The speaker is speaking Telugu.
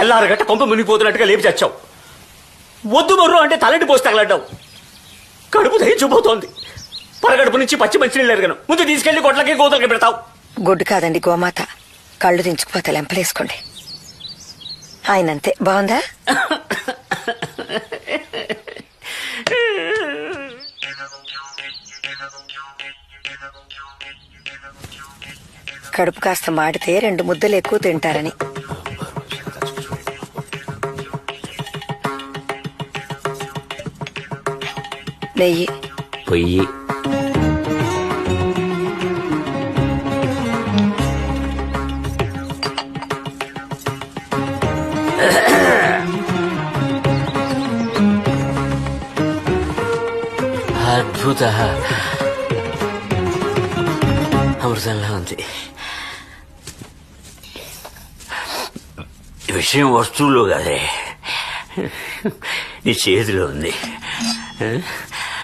తెల్లారగట్ట కొంప మునిగిపోతున్నట్టుగా లేపి చచ్చావు. వద్దు మర్రు అంటే తలంటి పోసి తగలడ్డావు. కడుపు దహించిపోతోంది. పరగడుపు నుంచి పచ్చి మంచినీళ్ళు ఎరగను. ముందు తీసుకెళ్లి గొడ్లకి గోతులకి పెడతావు. గుడ్డు కాదండి గోమాత. కళ్ళు దించుకుపోతే లెంపలేసుకోండి. ఆయనంతే బాగుందా? కడుపు కాస్త మాడితే 2 ముద్దలు ఎక్కువ తింటారని. నెయ్యి పొయ్యి. అద్భుత అమృతంలా ఉంది. ఈ విషయం వస్తువులో కాదే, నీ చేతిలో ఉంది.